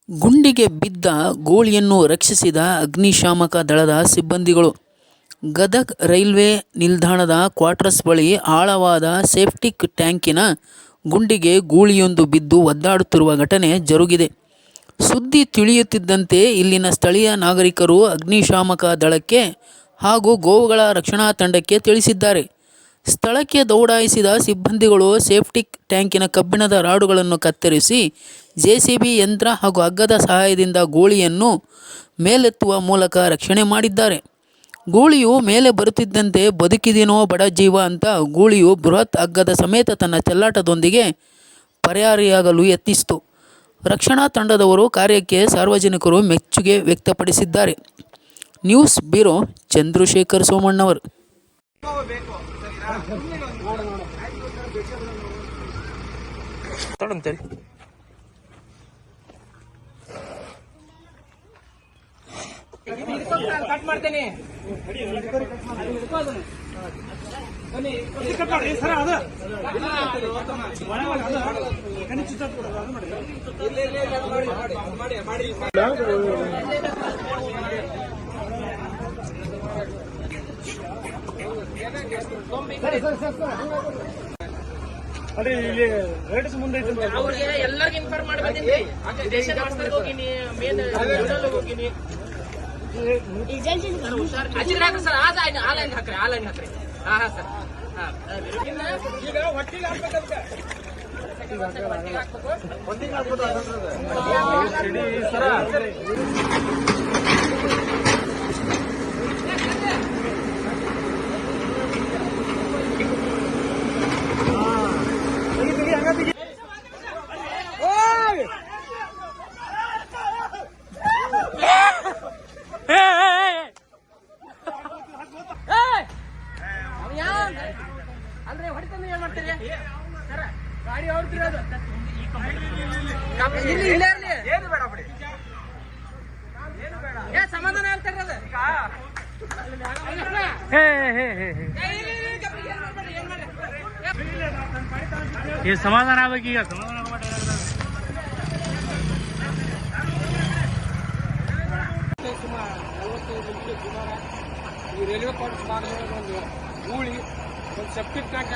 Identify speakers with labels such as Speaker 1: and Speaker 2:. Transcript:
Speaker 1: ಗುಂಡಿಗೆ ಬಿದ್ದ ಗೋಳಿಯನ್ನು ರಕ್ಷಿಸಿದ ಅಗ್ನಿಶಾಮಕ ದಳದ ಸಿಬ್ಬಂದಿಗಳು. ಗದಗ ರೈಲ್ವೆ ನಿಲ್ದಾಣದ ಕ್ವಾರ್ಟರ್ಸ್ ಬಳಿ ಆಳವಾದ ಸೆಪ್ಟಿಕ್ ಟ್ಯಾಂಕಿನ ಗುಂಡಿಗೆ ಗೂಳಿಯೊಂದು ಬಿದ್ದು ಒದ್ದಾಡುತ್ತಿರುವ ಘಟನೆ ಜರುಗಿದೆ. ಸುದ್ದಿ ತಿಳಿಯುತ್ತಿದ್ದಂತೆ ಇಲ್ಲಿನ ಸ್ಥಳೀಯ ನಾಗರಿಕರು ಅಗ್ನಿಶಾಮಕ ದಳಕ್ಕೆ ಹಾಗೂ ಗೋವುಗಳ ರಕ್ಷಣಾ ತಂಡಕ್ಕೆ ತಿಳಿಸಿದ್ದಾರೆ. ಸ್ಥಳಕ್ಕೆ ದೌಡಾಯಿಸಿದ ಸಿಬ್ಬಂದಿಗಳು ಸೆಪ್ಟಿಕ್ ಟ್ಯಾಂಕಿನ ಕಬ್ಬಿಣದ ರಾಡುಗಳನ್ನು ಕತ್ತರಿಸಿ ಜೆಸಿಬಿ ಯಂತ್ರ ಹಾಗೂ ಹಗ್ಗದ ಸಹಾಯದಿಂದ ಗೋಳಿಯನ್ನು ಮೇಲೆತ್ತುವ ಮೂಲಕ ರಕ್ಷಣೆ ಮಾಡಿದ್ದಾರೆ. ಗೂಳಿಯು ಮೇಲೆ ಬರುತ್ತಿದ್ದಂತೆ ಬದುಕಿದೇನೋ ಬಡ ಜೀವ ಅಂತ ಗೂಳಿಯು ಬೃಹತ್ ಹಗ್ಗದ ಸಮೇತ ತನ್ನ ಚೆಲ್ಲಾಟದೊಂದಿಗೆ ಪರಾರಿಯಾಗಲು ಯತ್ನಿಸಿತು. ರಕ್ಷಣಾ ತಂಡದವರು ಕಾರ್ಯಕ್ಕೆ ಸಾರ್ವಜನಿಕರು ಮೆಚ್ಚುಗೆ ವ್ಯಕ್ತಪಡಿಸಿದ್ದಾರೆ. News bureau Chandrashekhar Somannavar.
Speaker 2: Cut ಮಾಡ್ತೇನೆ
Speaker 3: ಅದೇ ಇಲ್ಲಿ ರೇಟ್ಸ್ ಮುಂದೆ
Speaker 2: ಅವ್ರಿಗೆ ಎಲ್ಲರಿಗೂ ಇನ್ಫಾರ್ಮ್ ಮಾಡಿ ಬಂದಿನಿ. ದೇಶದ ಮಾಸ್ತರ್ ಹೋಗಿನಿ, ಮೇನ್ ಹೋಗಿನಿ. ಹಚ್ಚಿದ್ರೆ ಹಾಕ್ರಿ ಸರ್, ಆನ್ಲೈನ್ ಹಾಕ್ರಿ, ಆನ್ಲೈನ್ ಹಾಕ್ರಿ. ಹಾ ಸರ್, ಈಗ ಒಟ್ಟಿಗೆ ಹಾಕ್ಬೇಕಂತೆ. ಅಂದ್ರೆ ಹೊಡಿತಂದ್ರೆ ಏನ್ ಮಾಡ್ತೀರಿ ಸರ? ಗಾಡಿ ಹೊಡ್ತಿರೋದು ಏನು ಬೇಡ ಬಿಡಿ, ಏನು ಬೇಡ, ಸಮಾಧಾನ ಆಗ್ತಾರೆ ಅದು.
Speaker 3: ಈಗ ಸಮಾಧಾನ ಆಗ್ಬೇಕು. ಈಗ ಸಮಾಧಾನ
Speaker 2: ಈ ರೈಲ್ವೆ ಕ್ವಾರ್ಟರ್ಸ್ ಭಾಗದೊಳಗೆ ಒಂದು ಗೂಳಿ, ಒಂದು ಸೆಪ್ಟಿಕ್ ಟ್ಯಾಂಕ್